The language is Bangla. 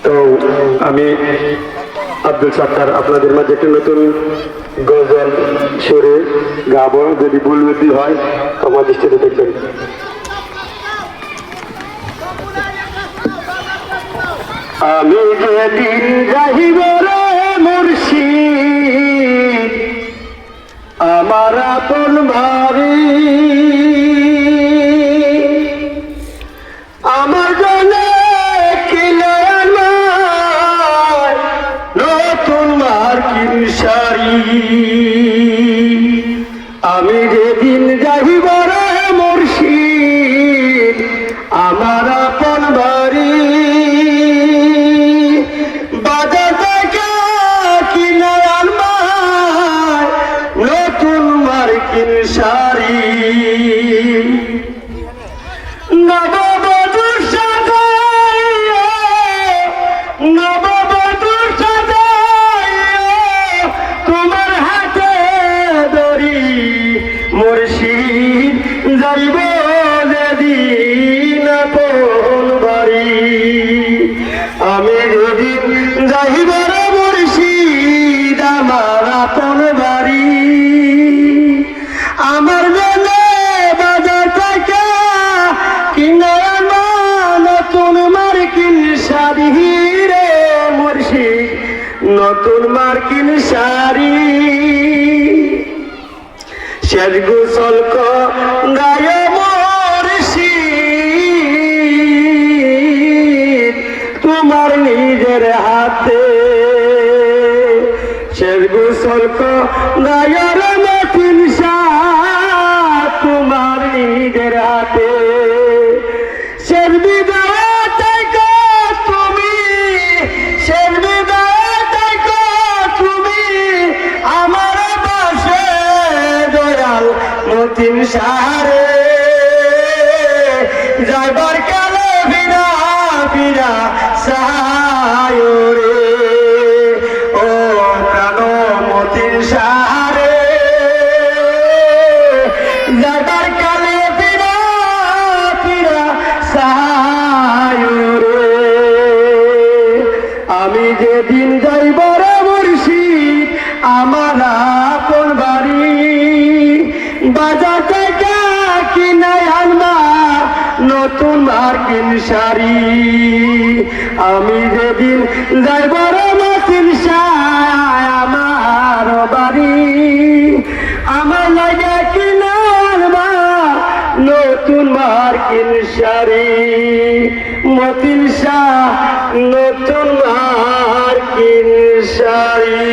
তো আমি আব্দুল সাত্তার আপনাদের মাঝে একটি নতুন গজল সুরে গাবো, যদি ভুল বুদ্ধি হয় আমার দৃষ্টিতে দেখবেন। আমি যেদিন যাইব রে মুর্শিদ আমার আপন বাড়ি, আমার জন্য কিনে নতুন মার্কিন শাড়ি। আমি যেদিন যাইব রে মুর্শিদ আমার আপন বাড়ি, বাজার থেকে কিনে আনবাই নতুন মার্কিন শাড়ি। নববধূর সাজাইয়া নববধূর সাজাইয়া তোমার হাতে ধরি মুর্শিদ যাইব যেদিন আপন বাড়ি। আমি যেদিন যাইব রে মুর্শিদ আমার আপন বাড়ি, আমার জন্য বাজার থেকে কিনে আনবা নতুন মার্কিন শাড়ি রে মুর্শিদ, নতুন মার্কিন শাড়ি। শেষ গোসল করায় মুর্শিদ তোমার নিজের হাতে, শেষ গোসল করায় রে মার্কিন শাড়ি তোমার নিজের হাতে। শেষ বিদায় থেকে তুমি, শেষ বিদায় থেকে তুমি আমার পাশে দয়াল মতিন সারে, যাইবার কালে বিনা বিনা সায়রে ও প্রাণ মতিন সারে, যাইবার কালে বিনা বিনা সায়রে। আমি যেদিন যাইব রে মুর্শিদ আমার আপন বাড়ি, বাজার থেকে কিনে আনবা নতুন মার্কিন শাড়ি। আমি যেদিন যাইব রে মার্কিন শাড়ি আমার বাড়ি, আমার লাগে কিনে আনবা নতুন মার্কিন শাড়ি। মতিন শাহ নতুন মার্কিন শাড়ি।